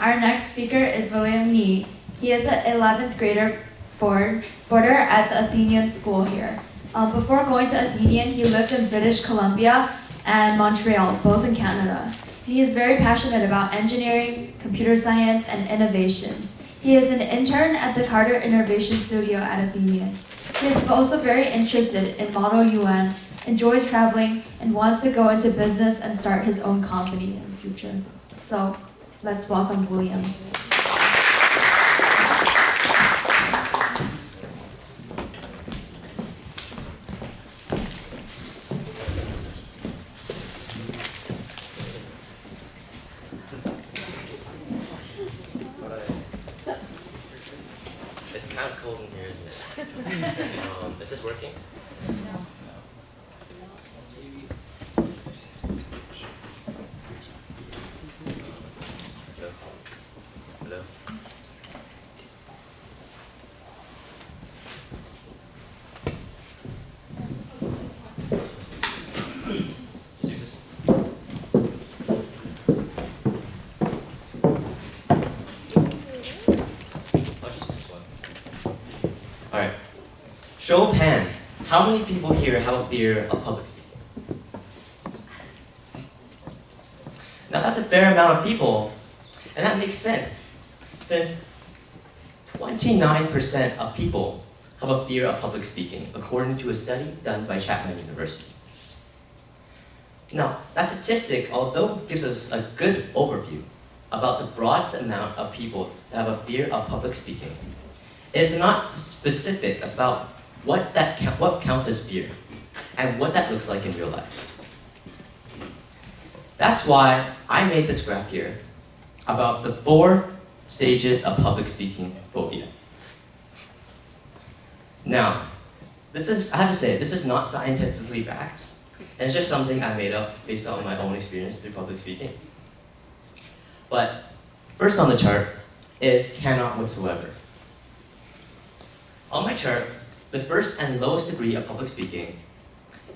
Our next speaker is William Nee. He is an 11th grader boarder at the Athenian school here. Before going to Athenian, he lived in British Columbia and Montreal, both in Canada. He is very passionate about engineering, computer science, and innovation. He is an intern at the Carter Innovation Studio at Athenian. He is also very interested in Model UN, enjoys traveling, and wants to go into business and start his own company in the future. So, let's welcome William. It's kind of cold in here, isn't it? Is this working? Hello? Alright. Show of hands. How many people here have a fear of public speaking? Now that's a fair amount of people, and that makes sense, since 29% of people have a fear of public speaking, according to a study done by Chapman University. Now, that statistic, although gives us a good overview about the broadest amount of people that have a fear of public speaking, it is not specific about what counts as fear and what that looks like in real life. That's why I made this graph here about the 4 stages of public speaking phobia. Now, I have to say, this is not scientifically backed, and it's just something I made up based on my own experience through public speaking. But first on the chart is cannot whatsoever. On my chart, the first and lowest degree of public speaking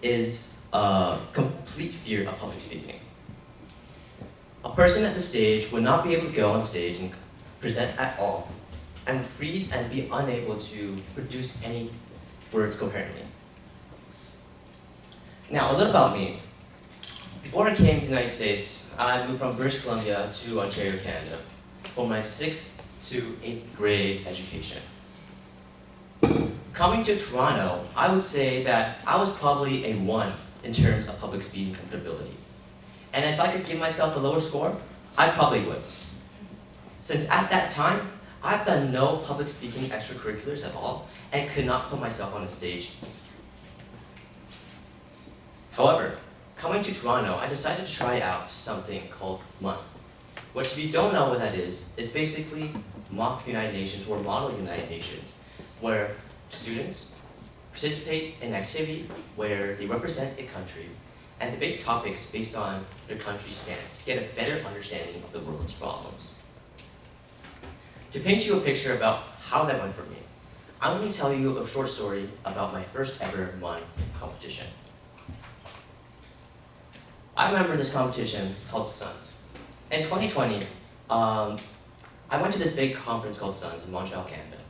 is complete fear of public speaking. A person at the stage would not be able to go on stage and present at all, and would freeze and be unable to produce any words coherently. Now, a little about me. Before I came to the United States, I moved from British Columbia to Ontario, Canada, for my 6th to 8th grade education. Coming to Toronto, I would say that I was probably a 1 in terms of public speaking comfortability. And if I could give myself a lower score, I probably would. Since at that time, I've done no public speaking extracurriculars at all and could not put myself on a stage. However, coming to Toronto, I decided to try out something called MUN, which, if you don't know what that is basically mock United Nations or model United Nations, where students participate in an activity where they represent a country and debate topics based on their country's stance to get a better understanding of the world's problems. To paint you a picture about how that went for me, I'm going to tell you a short story about my first ever MUN competition. I remember this competition called SUNS. In 2020, I went to this big conference called SUNS in Montreal, Canada.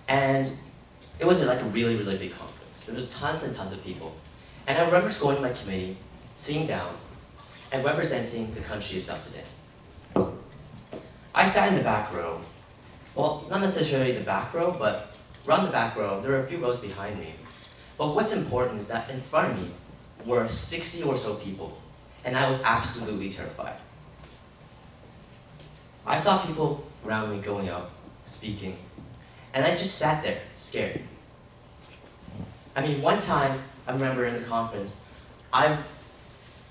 And it was like a really, really big conference. There was tons and tons of people. And I remember going to my committee, sitting down, and representing the country of South Sudan. I sat in the back row. Well, not necessarily the back row, but around the back row, there were a few rows behind me. But what's important is that in front of me were 60 or so people, and I was absolutely terrified. I saw people around me going up, speaking, and I just sat there, scared. I mean, one time, I remember in the conference, I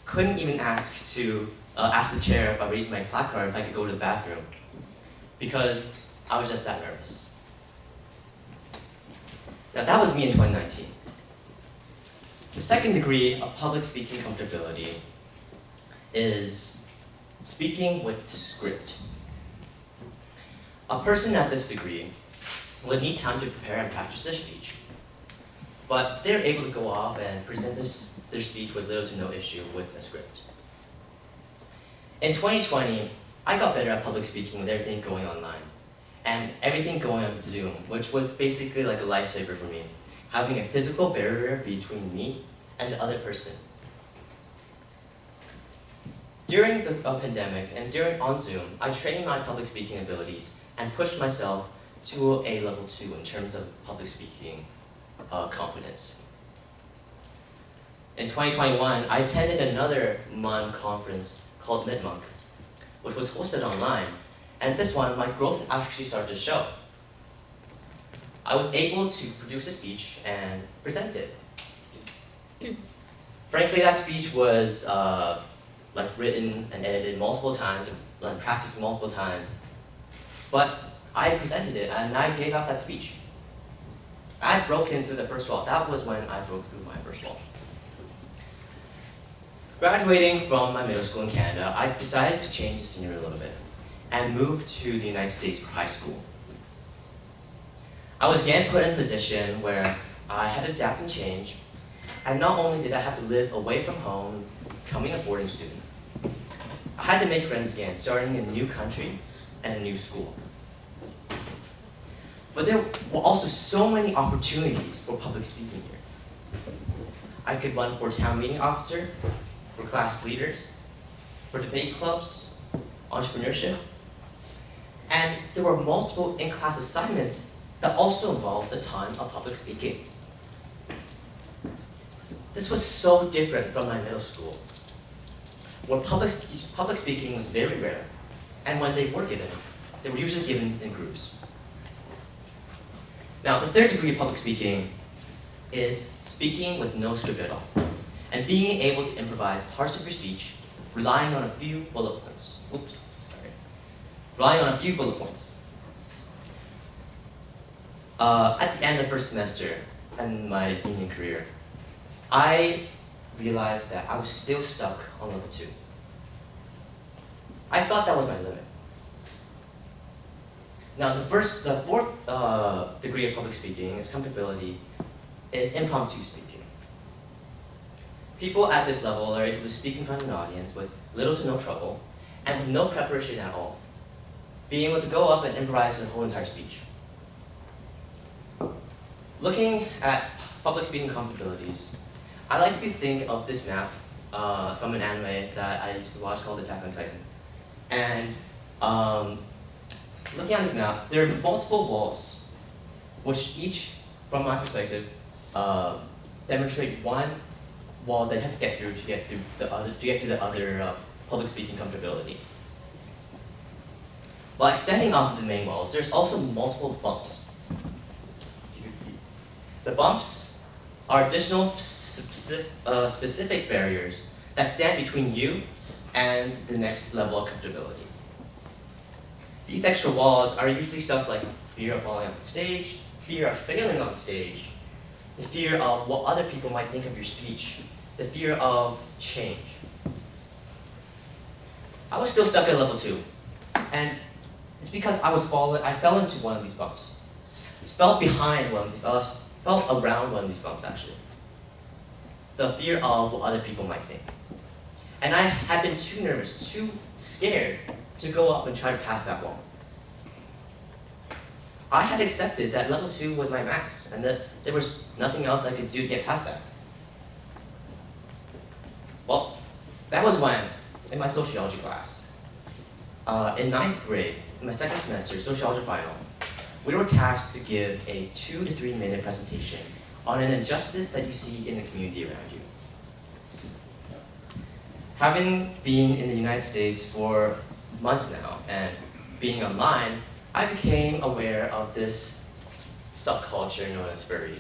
couldn't even ask the chair by raising my placard if I could go to the bathroom, because I was just that nervous. Now, that was me in 2019. The second degree of public speaking comfortability is speaking with script. A person at this degree would need time to prepare and practice their speech, but they're able to go off and present their speech with little to no issue with a script. In 2020, I got better at public speaking with everything going online. And everything going on Zoom, which was basically like a lifesaver for me, having a physical barrier between me and the other person. During the pandemic and on Zoom, I trained my public speaking abilities and pushed myself to a level 2 in terms of public speaking confidence. In 2021, I attended another MUN conference called MidMonk, which was hosted online, and this one, my growth actually started to show. I was able to produce a speech and present it. Frankly, that speech was written and edited multiple times, and practiced multiple times, but I presented it and I gave out that speech. I had broken through the first wall. That was when I broke through my first wall. Graduating from my middle school in Canada, I decided to change the scenery a little bit and move to the United States for high school. I was again put in a position where I had to adapt and change, and not only did I have to live away from home, becoming a boarding student, I had to make friends again, starting in a new country and a new school. But there were also so many opportunities for public speaking here. I could run for town meeting officer, for class leaders, for debate clubs, entrepreneurship, and there were multiple in-class assignments that also involved the time of public speaking. This was so different from my middle school, where public speaking was very rare, and when they were given, they were usually given in groups. Now, the third degree of public speaking is speaking with no script at all, and being able to improvise parts of your speech, relying on a few bullet points. Relying on a few bullet points. At the end of first semester in my Athenian career, I realized that I was still stuck on level 2. I thought that was my limit. Now, the fourth degree of public speaking is comfortability, is impromptu speaking. People at this level are able to speak in front of an audience with little to no trouble and with no preparation at all, being able to go up and improvise the whole entire speech. Looking at public speaking comfortabilities, I like to think of this map from an anime that I used to watch called Attack on Titan. And looking at this map, there are multiple walls, which each, from my perspective, demonstrate one wall that you have to get through to get to the other public speaking comfortability. While extending off of the main walls, there's also multiple bumps. You can see. The bumps are additional specific barriers that stand between you and the next level of comfortability. These extra walls are usually stuff like fear of falling off the stage, fear of failing on stage, the fear of what other people might think of your speech, the fear of change. I was still stuck at level 2, and it's because I fell into one of these bumps. I fell behind one of these, fell around one of these bumps actually. The fear of what other people might think. And I had been too nervous, too scared to go up and try to pass that wall. I had accepted that level 2 was my max, and that there was nothing else I could do to get past that. Well, that was when, in my sociology class, in 9th grade, in my second semester, sociology final, we were tasked to give a 2 to 3 minute presentation on an injustice that you see in the community around you. Having been in the United States for months now and being online, I became aware of this subculture known as furry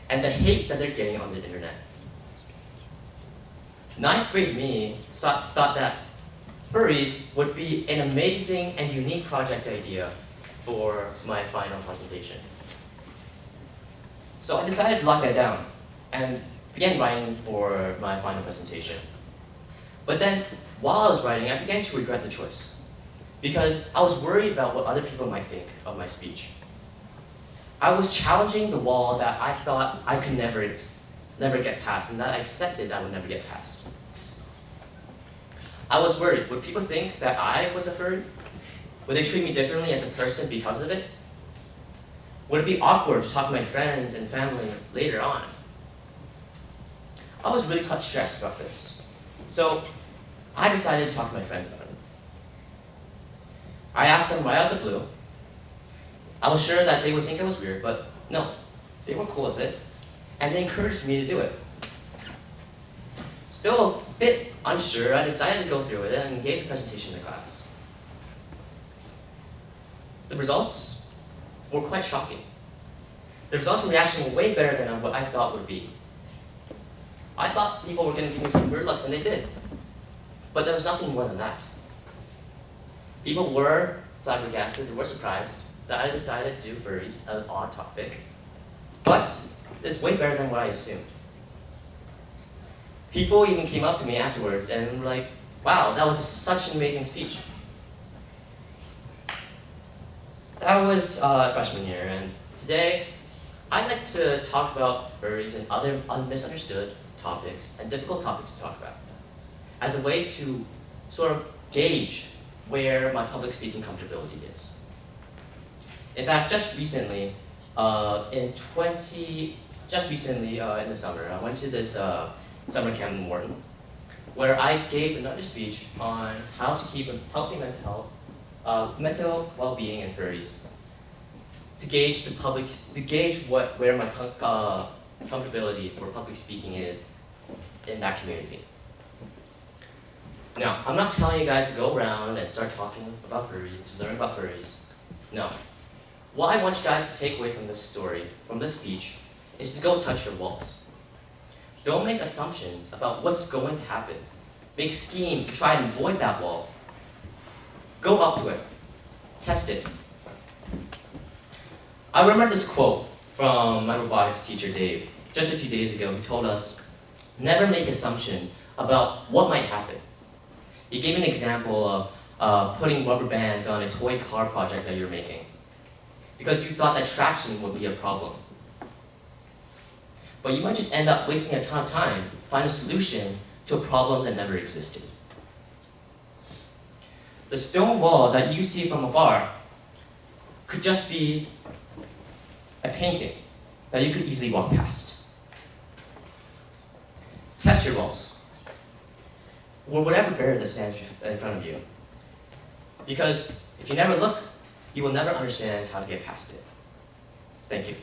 and the hate that they're getting on the internet. 9th grade me thought that furries would be an amazing and unique project idea for my final presentation. So I decided to lock that down and began writing for my final presentation. But then, while I was writing, I began to regret the choice, because I was worried about what other people might think of my speech. I was challenging the wall that I thought I could never get past, and that I accepted I would never get past. I was worried. Would people think that I was a furry? Would they treat me differently as a person because of it? Would it be awkward to talk to my friends and family later on? I was really quite stressed about this. So I decided to talk to my friends about it. I asked them right out of the blue. I was sure that they would think I was weird, but no, they were cool with it, and they encouraged me to do it. Still a bit unsure, I decided to go through with it and gave the presentation to class. The results were quite shocking. The results and reaction were way better than what I thought would be. I thought people were going to give me some weird looks, and they did. But there was nothing more than that. People were flabbergasted, they were surprised that I decided to do furries, an odd topic. But it's way better than what I assumed. People even came up to me afterwards and were like, wow, that was such an amazing speech. That was freshman year, and today I'd like to talk about furries and other misunderstood topics and difficult topics to talk about as a way to sort of gauge where my public speaking comfortability is. In fact, just recently, in the summer, I went to this summer camp in Wharton, where I gave another speech on how to keep a healthy mental well-being in furries, to gauge where my comfortability for public speaking is in that community. Now, I'm not telling you guys to go around and start talking about furries, to learn about furries. No. What I want you guys to take away from this story, from this speech, is to go touch your walls. Don't make assumptions about what's going to happen. Make schemes to try and avoid that wall. Go up to it. Test it. I remember this quote from my robotics teacher, Dave, just a few days ago. He told us, never make assumptions about what might happen. He gave an example of putting rubber bands on a toy car project that you're making because you thought that traction would be a problem. But you might just end up wasting a ton of time to find a solution to a problem that never existed. The stone wall that you see from afar could just be a painting that you could easily walk past. Test your walls, or whatever barrier that stands in front of you. Because if you never look, you will never understand how to get past it. Thank you.